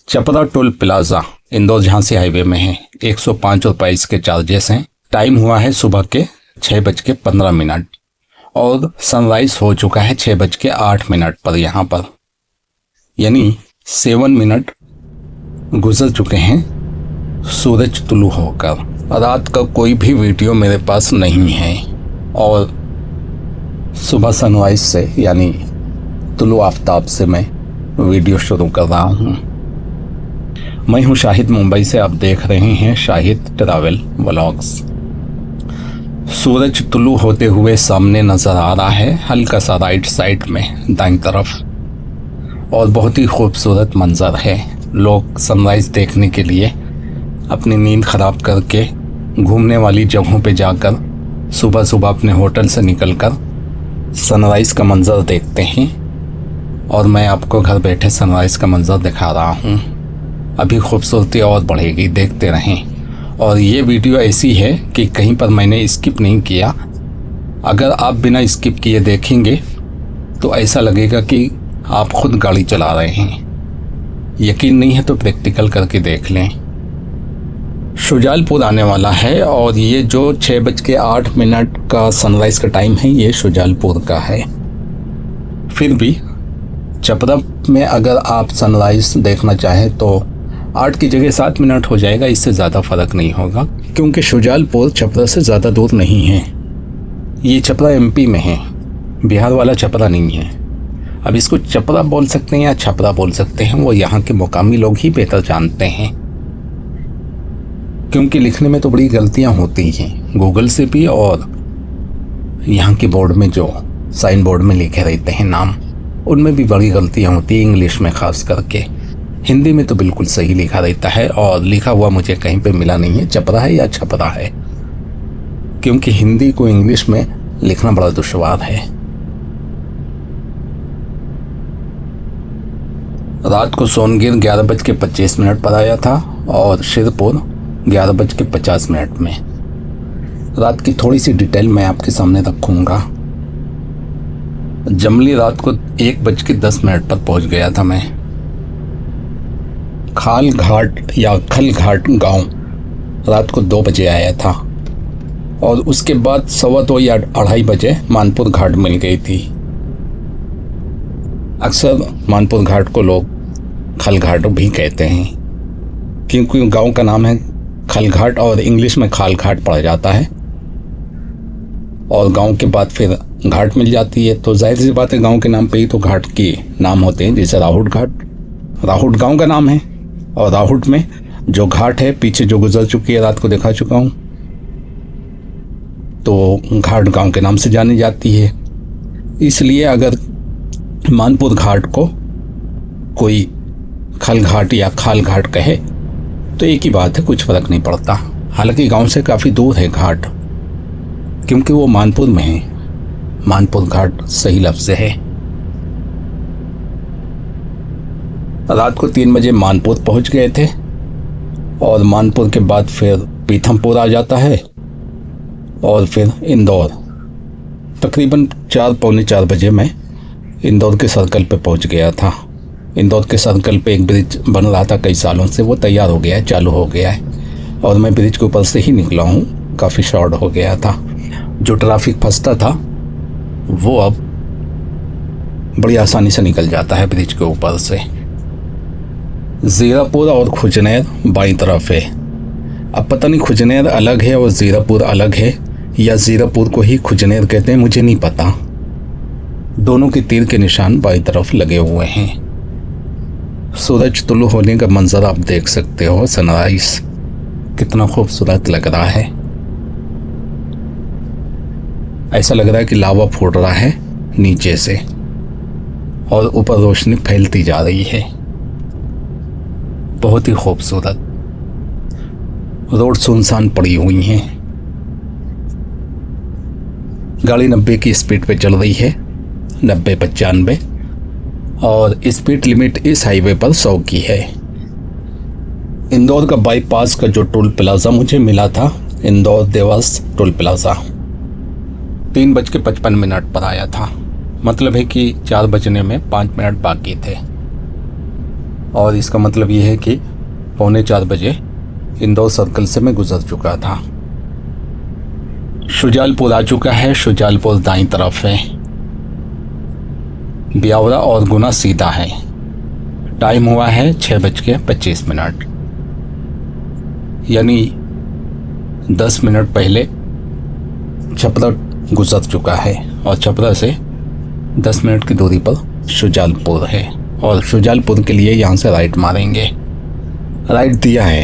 चपरा toll plaza Indore Jhansi highway में है। 105 रुपये इसके चार्जेस हैं। टाइम हुआ है सुबह के 6:15 और सनराइज हो चुका है 6:08 पर यहाँ पर, यानी 7 मिनट गुजर चुके हैं सूरज तुलू होकर। रात का कोई भी वीडियो मेरे पास नहीं है और सुबह सनराइज से यानी तुलू आफ्ताब से मैं वीडियो शुरू कर रहा हूँ। मैं हूँ शाहिद, मुंबई से। आप देख रहे हैं शाहिद ट्रैवल व्लॉग्स। सूरज तुलू होते हुए सामने नज़र आ रहा है, हल्का सा राइट साइड में दाईं तरफ, और बहुत ही खूबसूरत मंजर है। लोग सनराइज़ देखने के लिए अपनी नींद ख़राब करके घूमने वाली जगहों पे जाकर सुबह सुबह अपने होटल से निकलकर सनराइज़ का मंजर देखते हैं, और मैं आपको घर बैठे सनराइज़ का मंजर दिखा रहा हूँ। अभी खूबसूरती और बढ़ेगी, देखते रहें। और ये वीडियो ऐसी है कि कहीं पर मैंने स्किप नहीं किया। अगर आप बिना स्किप किए देखेंगे तो ऐसा लगेगा कि आप खुद गाड़ी चला रहे हैं। यकीन नहीं है तो प्रैक्टिकल करके देख लें। शुजालपुर आने वाला है और ये जो 6:08 का सनराइज़ का टाइम है, ये शुजालपुर का है। फिर भी चपरा में अगर आप सनराइज़ देखना चाहें तो 8 की जगह 7 मिनट हो जाएगा, इससे ज़्यादा फ़र्क नहीं होगा, क्योंकि शुजालपुर छपरा से ज़्यादा दूर नहीं है। ये छपरा एमपी में है, बिहार वाला छपरा नहीं है। अब इसको चपरा बोल सकते हैं या छपरा बोल सकते हैं, वो यहाँ के मुकामी लोग ही बेहतर जानते हैं, क्योंकि लिखने में तो बड़ी गलतियाँ होती हैं गूगल से भी, और यहाँ के बोर्ड में जो साइन बोर्ड में लिखे रहते हैं नाम, उनमें भी बड़ी गलतियाँ होती हैं, इंग्लिश में ख़ास करके। हिंदी में तो बिल्कुल सही लिखा रहता है, और लिखा हुआ मुझे कहीं पे मिला नहीं है चपरा है या छपरा है, क्योंकि हिंदी को इंग्लिश में लिखना बड़ा दुश्वार है। रात को सोनगिर 11:25 पर आया था और शिरपुर 11:50 में। रात की थोड़ी सी डिटेल मैं आपके सामने रखूँगा। जमली रात को 1:10 पर पहुँच गया था मैं। खाल घाट या खल घाट गांव रात को 2 बजे आया था, और उसके बाद 2:15 या 2:30 बजे मानपुर घाट मिल गई थी। अक्सर मानपुर घाट को लोग खल घाट भी कहते हैं, क्योंकि गांव का नाम है खल घाट और इंग्लिश में खाल घाट पड़ा जाता है, और गांव के बाद फिर घाट मिल जाती है, तो जाहिर सी बात है गांव के नाम पे ही तो घाट के नाम होते हैं। जैसे राहुट घाट, राहुट गांव का नाम है, और राहुट में जो घाट है पीछे जो गुजर चुकी है, रात को दिखा चुका हूँ, तो घाट गांव के नाम से जानी जाती है। इसलिए अगर मानपुर घाट को कोई खल घाट या खाल घाट कहे तो एक ही बात है, कुछ फ़र्क नहीं पड़ता। हालांकि गांव से काफ़ी दूर है घाट, क्योंकि वो मानपुर में है। मानपुर घाट सही लफ्ज़ है। रात को 3 बजे मानपुर पहुंच गए थे, और मानपुर के बाद फिर पीथमपुर आ जाता है, और फिर इंदौर। तकरीबन 4 पौने 4 बजे मैं इंदौर के सर्कल पे पहुंच गया था। इंदौर के सर्कल पे एक ब्रिज बन रहा था कई सालों से, वो तैयार हो गया है, चालू हो गया है, और मैं ब्रिज के ऊपर से ही निकला हूँ। काफ़ी शॉर्ट हो गया था। जो ट्रैफिक फंसता था वो अब बड़ी आसानी से निकल जाता है ब्रिज के ऊपर से। ज़ीरापुर और खुजनेर बाईं तरफ है। अब पता नहीं खुजनेर अलग है और ज़ीरापुर अलग है, या ज़ीरापुर को ही खुजनेर कहते हैं, मुझे नहीं पता। दोनों के तीर के निशान बाईं तरफ लगे हुए हैं। सूरज तुलू होने का मंजर आप देख सकते हो। सनराइज कितना खूबसूरत लग रहा है। ऐसा लग रहा है कि लावा फूट रहा है नीचे से, और ऊपर रोशनी फैलती जा रही है। बहुत ही खूबसूरत। रोड सुनसान पड़ी हुई हैं। गाड़ी 90 की स्पीड पे चल रही है, 90-95, और स्पीड लिमिट इस हाईवे पर 100 की है। इंदौर का बाईपास का जो टोल प्लाज़ा मुझे मिला था, इंदौर देवास टोल प्लाज़ा, 3:55 पर आया था। मतलब है कि 4 बजने में 5 मिनट बाकी थे और इसका मतलब ये है कि 3:45 बजे इंदौर सर्कल से मैं गुजर चुका था। शुजालपुर आ चुका है। शुजालपुर दाईं तरफ है, ब्यावरा और गुना सीधा है। टाइम हुआ है 6:25, यानी 10 मिनट पहले छपरा गुजर चुका है और छपरा से 10 मिनट की दूरी पर शुजालपुर है और शुजालपुर के लिए यहाँ से राइट मारेंगे। राइट दिया है,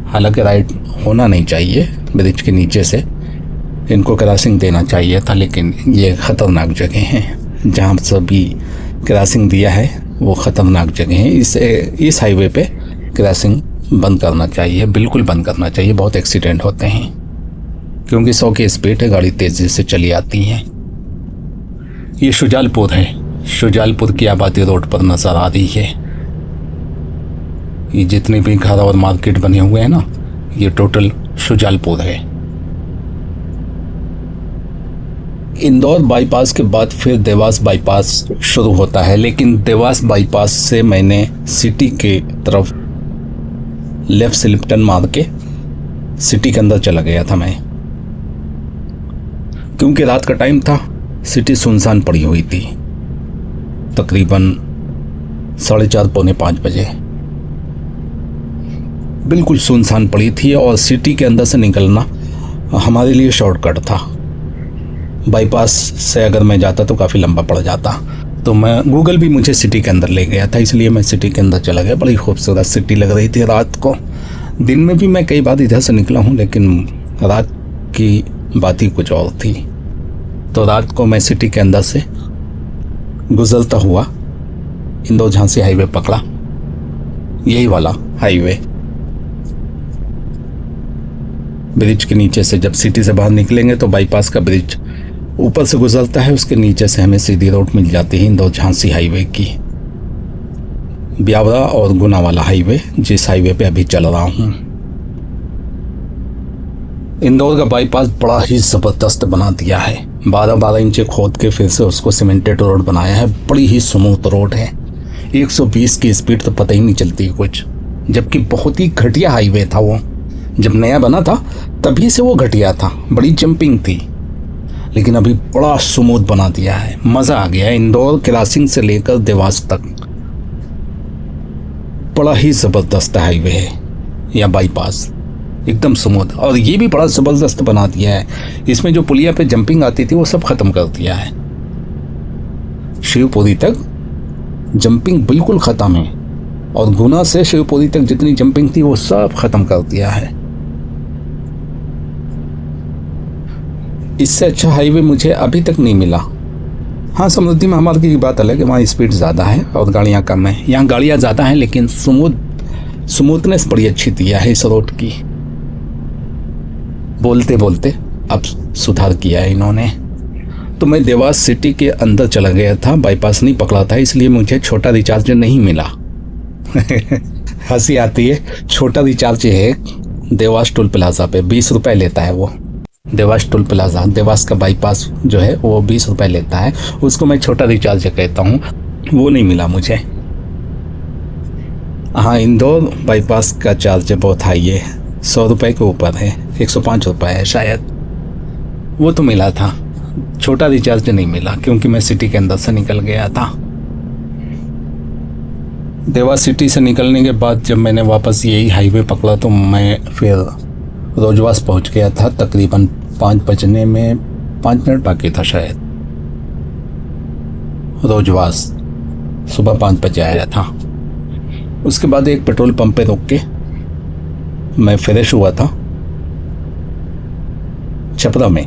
हालांकि राइट होना नहीं चाहिए, ब्रिज के नीचे से इनको क्रॉसिंग देना चाहिए था, लेकिन ये ख़तरनाक जगह हैं। जहाँ सभी क्रॉसिंग दिया है वो ख़तरनाक जगह हैं। इस हाईवे पे क्रॉसिंग बंद करना चाहिए, बिल्कुल बंद करना चाहिए। बहुत एक्सीडेंट होते हैं क्योंकि 100 की स्पीड है, गाड़ी तेज़ी से चली आती हैं। ये शुजालपुर है। शुजालपुर की आबादी रोड पर नज़र आ रही है। ये जितने भी घर और मार्केट बने हुए हैं ना, ये टोटल शुजालपुर है। इंदौर बाईपास के बाद फिर देवास बाईपास शुरू होता है, लेकिन देवास बाईपास से मैंने सिटी के तरफ लेफ्ट स्लिप टर्न मार के सिटी के अंदर चला गया था मैं, क्योंकि रात का टाइम था। सिटी सुनसान पड़ी हुई थी, तकरीबन 4:30 पौने 5 बजे बिल्कुल सुनसान पड़ी थी और सिटी के अंदर से निकलना हमारे लिए शॉर्टकट था। बाईपास से अगर मैं जाता तो काफ़ी लंबा पड़ जाता, तो मैं गूगल भी मुझे सिटी के अंदर ले गया था, इसलिए मैं सिटी के अंदर चला गया। बड़ी खूबसूरत सिटी लग रही थी रात को। दिन में भी मैं कई बार इधर से निकला हूँ, लेकिन रात की बात ही कुछ और थी। तो रात को मैं सिटी के अंदर से गुजरता हुआ इंदौर झांसी हाईवे पकड़ा, यही वाला हाईवे। ब्रिज के नीचे से जब सिटी से बाहर निकलेंगे तो बाईपास का ब्रिज ऊपर से गुजरता है, उसके नीचे से हमें सीधी रोड मिल जाती है इंदौर झांसी हाईवे की। ब्यावरा और गुना वाला हाईवे, जिस हाईवे पे अभी चल रहा हूँ। इंदौर का बाईपास बड़ा ही ज़बरदस्त बना दिया है। 12-12 इंच खोद के फिर से उसको सीमेंटेड रोड बनाया है। बड़ी ही स्मूथ रोड है। 120 की स्पीड तो पता ही नहीं चलती कुछ, जबकि बहुत ही घटिया हाईवे था वो। जब नया बना था तभी से वो घटिया था, बड़ी जंपिंग थी, लेकिन अभी बड़ा स्मूथ बना दिया है। मज़ा आ गया। इंदौर क्रॉसिंग से लेकर देवास तक बड़ा ही ज़बरदस्त हाईवे है या बाईपास, एकदम स्मूथ। और ये भी बड़ा ज़बरदस्त बना दिया है। इसमें जो पुलिया पे जंपिंग आती थी वो सब ख़त्म कर दिया है। शिवपुरी तक जंपिंग बिल्कुल ख़त्म है और गुना से शिवपुरी तक जितनी जंपिंग थी वो सब ख़त्म कर दिया है। इससे अच्छा हाईवे मुझे अभी तक नहीं मिला। हाँ, समृद्धि में हमारे की बात अलग है, वहाँ स्पीड ज़्यादा है और गाड़ियाँ कम हैं। यहाँ गाड़ियाँ ज़्यादा हैं, लेकिन स्मूथनेस बड़ी अच्छी दिया है इस रोड की। बोलते बोलते अब सुधार किया है इन्होंने। तो मैं देवास सिटी के अंदर चला गया था, बाईपास नहीं पकड़ा था, इसलिए मुझे छोटा रिचार्ज नहीं मिला। हंसी आती है। छोटा रिचार्ज है देवास टोल प्लाजा पे, 20 रुपये लेता है वो। देवास टोल प्लाजा, देवास का बाईपास जो है वो 20 रुपये लेता है, उसको मैं छोटा रिचार्ज कहता हूँ। वो नहीं मिला मुझे। हाँ, इंदौर बाईपास का चार्ज बहुत हाई है, 100 रुपये के ऊपर है, 105 रुपये है शायद। वो तो मिला था, छोटा रिचार्ज नहीं मिला क्योंकि मैं सिटी के अंदर से निकल गया था। देवास सिटी से निकलने के बाद जब मैंने वापस यही हाईवे पकड़ा तो मैं फिर रोजवास पहुंच गया था। तकरीबन 5 बजने में 5 मिनट बाकी था शायद। रोजवास सुबह 5 बजे आया था। उसके बाद एक पेट्रोल पंप पे रुक के मैं फ्रेश हुआ था छपरा में।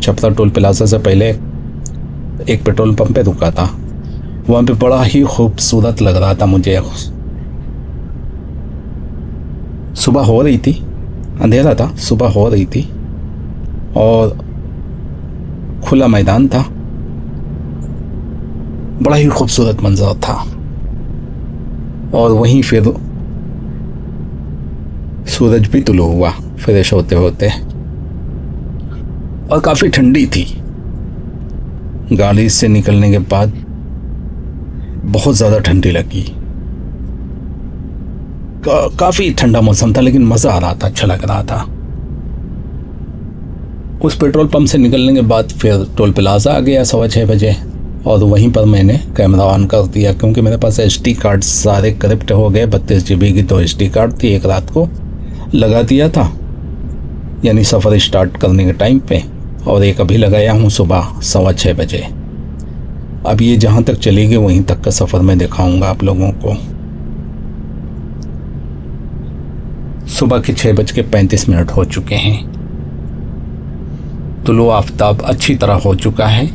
छपरा टोल प्लाजा से पहले एक पेट्रोल पंप पे रुका था, वहाँ पे बड़ा ही खूबसूरत लग रहा था मुझे। सुबह हो रही थी, अंधेरा था, सुबह हो रही थी और खुला मैदान था। बड़ा ही खूबसूरत मंजर था। और वहीं फिर सूरज भी तुलू हुआ फ्रेश होते होते और काफ़ी ठंडी थी। गाड़ी से निकलने के बाद बहुत ज़्यादा ठंडी लगी। काफ़ी ठंडा मौसम था, लेकिन मज़ा आ रहा था, अच्छा लग रहा था। उस पेट्रोल पंप से निकलने के बाद फिर टोल प्लाजा आ गया 6:15 बजे, और वहीं पर मैंने कैमरा ऑन कर दिया, क्योंकि मेरे पास SD कार्ड सारे कनेक्ट हो गए। 32 GB की 2 SD कार्ड थी, एक रात को लगा दिया था, यानी सफ़र स्टार्ट करने के टाइम पे, और एक अभी लगाया हूँ सुबह 6:15 बजे। अब ये जहाँ तक चलेगी वहीं तक का सफ़र मैं दिखाऊंगा आप लोगों को। सुबह के 6:35 हो चुके हैं। तुलो आफ्ताब अच्छी तरह हो चुका है,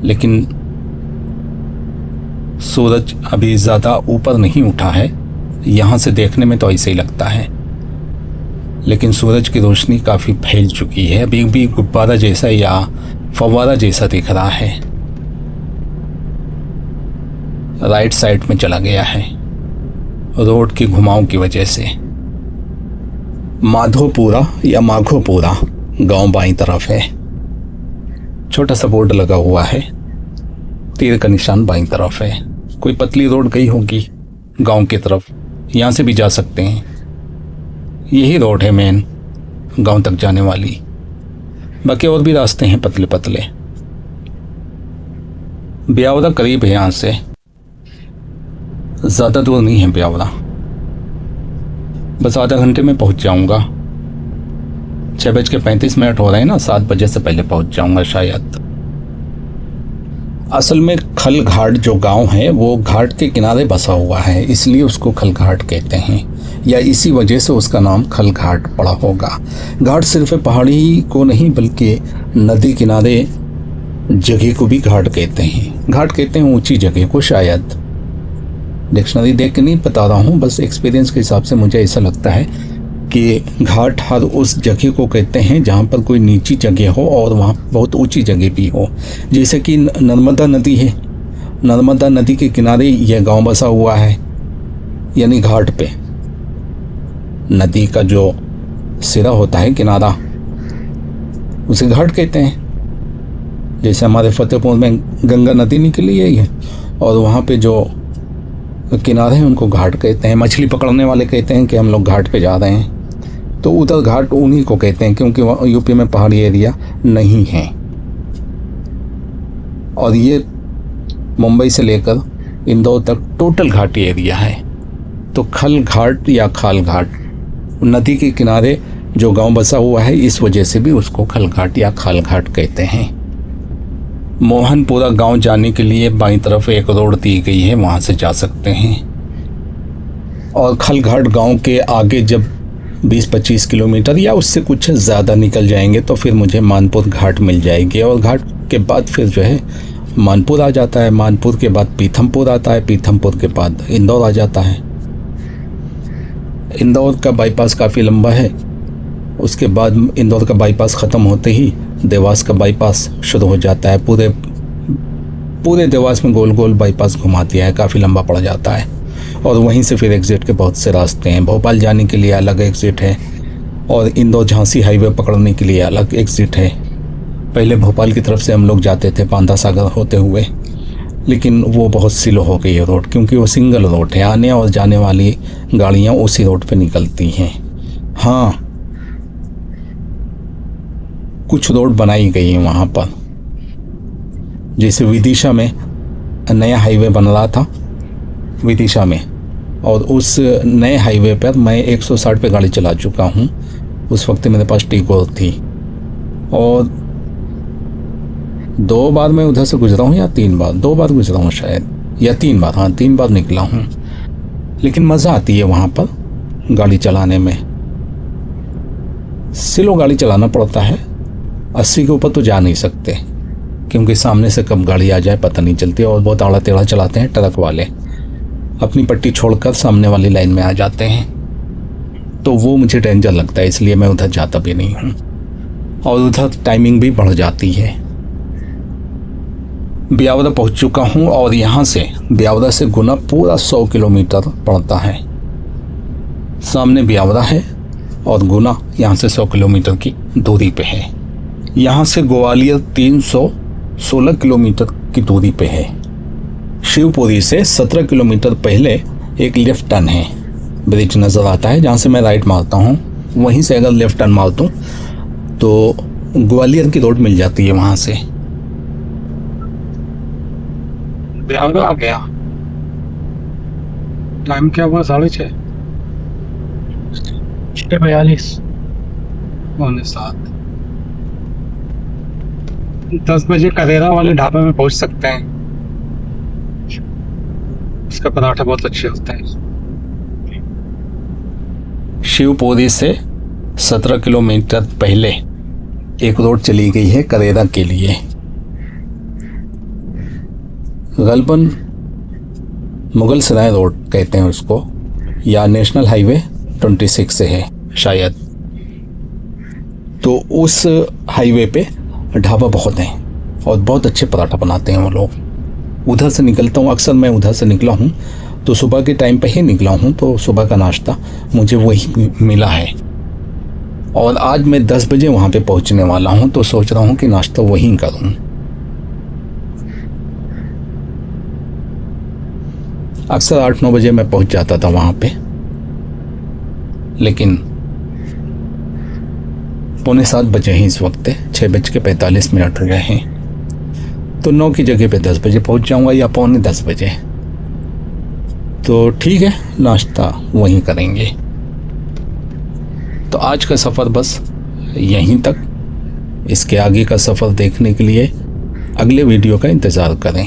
लेकिन सूरज अभी ज़्यादा ऊपर नहीं उठा है। यहाँ से देखने में तो ऐसे ही लगता है, लेकिन सूरज की रोशनी काफ़ी फैल चुकी है। अभी भी गुब्बारा जैसा या फव्वारा जैसा दिख रहा है। राइट साइड में चला गया है रोड के घुमाव की वजह से। माधोपुरा या माघोपुरा गांव बाईं तरफ है। छोटा सा बोर्ड लगा हुआ है, तीर का निशान बाईं तरफ है। कोई पतली रोड गई होगी गांव की तरफ, यहाँ से भी जा सकते हैं। यही रोड है मेन गांव तक जाने वाली, बाकी और भी रास्ते हैं पतले पतले। ब्यावरा करीब है, यहाँ से ज़्यादा दूर नहीं है ब्यावरा, बस आधा घंटे में पहुँच जाऊँगा। 6:35 हो रहे हैं ना, 7 बजे से पहले पहुँच जाऊँगा शायद। असल में खलघाट जो गांव है वो घाट के किनारे बसा हुआ है, इसलिए उसको खलघाट कहते हैं, या इसी वजह से उसका नाम खलघाट पड़ा होगा। घाट सिर्फ पहाड़ी को नहीं बल्कि नदी किनारे जगह को भी घाट कहते हैं। घाट कहते हैं ऊंची जगह को, शायद डिक्शनरी देख के नहीं बता रहा हूँ, बस एक्सपीरियंस के हिसाब से मुझे ऐसा लगता है कि घाट हर उस जगह को कहते हैं जहाँ पर कोई नीची जगह हो और वहाँ बहुत ऊंची जगह भी हो। जैसे कि नर्मदा नदी है, नर्मदा नदी के किनारे यह गांव बसा हुआ है, यानी घाट पे। नदी का जो सिरा होता है, किनारा, उसे घाट कहते हैं। जैसे हमारे फतेहपुर में गंगा नदी निकली है, और वहाँ पे जो किनारे हैं उनको घाट कहते हैं। मछली पकड़ने वाले कहते हैं कि हम लोग घाट पे जा रहे हैं, तो उधर घाट उन्हीं को कहते हैं, क्योंकि यूपी में पहाड़ी एरिया नहीं है। और ये मुंबई से लेकर इंदौर तक टोटल घाटी एरिया है। तो खल घाट या खाल घाट, नदी के किनारे जो गांव बसा हुआ है, इस वजह से भी उसको खल घाट या खाल घाट कहते हैं। मोहनपुरा गांव जाने के लिए बाईं तरफ एक रोड दी गई है, वहाँ से जा सकते हैं। और खलघाट गांव के आगे जब 20-25 किलोमीटर या उससे कुछ ज़्यादा निकल जाएंगे तो फिर मुझे मानपुर घाट मिल जाएगी, और घाट के बाद फिर जो है मानपुर आ जाता है। मानपुर के बाद पीथमपुर आता है, पीथमपुर के बाद इंदौर आ जाता है। इंदौर का बाईपास काफ़ी लंबा है, उसके बाद इंदौर का बाईपास ख़त्म होते ही देवास का बाईपास शुरू हो जाता है। पूरे देवास में गोल गोल बाईपास घुमा दिया है, काफ़ी लंबा पड़ जाता है। और वहीं से फिर एग्ज़िट के बहुत से रास्ते हैं। भोपाल जाने के लिए अलग एग्ज़िट है, और इंदौर झांसी हाईवे पकड़ने के लिए अलग एग्ज़िट है। पहले भोपाल की तरफ से हम लोग जाते थे बांदा सागर होते हुए, लेकिन वो बहुत स्लो हो गई है रोड, क्योंकि वो सिंगल रोड है। आने और जाने वाली गाड़ियाँ उसी रोड पे निकलती हैं। हाँ, कुछ रोड बनाई गई है वहाँ पर, जैसे विदिशा में नया हाईवे बन रहा था विदिशा में, और उस नए हाईवे पर मैं 160 पे गाड़ी चला चुका हूँ। उस वक्त मेरे पास टीगोर थी, और 2 बार मैं उधर से गुजरा हूँ, या 3 बार, 2 बार गुजरा हूँ शायद, या 3 बार, हाँ 3 बार निकला हूँ। लेकिन मज़ा आती है वहाँ पर गाड़ी चलाने में। स्लो गाड़ी चलाना पड़ता है, 80 के ऊपर तो जा नहीं सकते, क्योंकि सामने से कब गाड़ी आ जाए पता नहीं चलती। और बहुत आड़ा टेढ़ा चलाते हैं ट्रक वाले, अपनी पट्टी छोड़कर सामने वाली लाइन में आ जाते हैं, तो वो मुझे डेंजर लगता है, इसलिए मैं उधर जाता भी नहीं हूँ। और उधर टाइमिंग भी बढ़ जाती है। ब्यावरा पहुँच चुका हूँ, और यहाँ से ब्यावरा से गुना पूरा 100 किलोमीटर पड़ता है। सामने ब्यावरा है और गुना यहाँ से 100 किलोमीटर की दूरी पे है। यहाँ से ग्वालियर 316 किलोमीटर की दूरी पे है। शिवपुरी से 17 किलोमीटर पहले एक लेफ्ट टर्न है, ब्रिज नज़र आता है, जहाँ से मैं राइट मारता हूँ वहीं से अगर लेफ्ट टर्न मार दूँ तो ग्वालियर की रोड मिल जाती है। वहाँ से बिहार आ गया। टाइम क्या हुआ? 6:30, 6:42, 6:45। 10 बजे करेरा वाले ढाबे में पहुंच सकते हैं। उसका पराठा बहुत अच्छे होते हैं। शिवपुरी से 17 किलोमीटर पहले एक रोड चली गई है करेरा के लिए। गलबन मुगल सराय रोड कहते हैं उसको, या नेशनल हाईवे 26 से है शायद। तो उस हाईवे पे ढाबा बहुत हैं और बहुत अच्छे पराठा बनाते हैं वो लोग। उधर से निकलता हूँ, अक्सर मैं उधर से निकला हूँ तो सुबह के टाइम पे ही निकला हूँ, तो सुबह का नाश्ता मुझे वही मिला है। और आज मैं 10 बजे वहाँ पे पहुँचने वाला हूँ, तो सोच रहा हूँ कि नाश्ता वहीं करूँ। अक्सर 8-9 बजे मैं पहुँच जाता था वहाँ पे, लेकिन 6:45 बजे हैं इस वक्त, 6:45 हो गए हैं। तो 9 की जगह पे 10 बजे पहुँच जाऊँगा या 9:45 बजे। तो ठीक है, नाश्ता वहीं करेंगे। तो आज का सफ़र बस यहीं तक। इसके आगे का सफ़र देखने के लिए अगले वीडियो का इंतज़ार करें।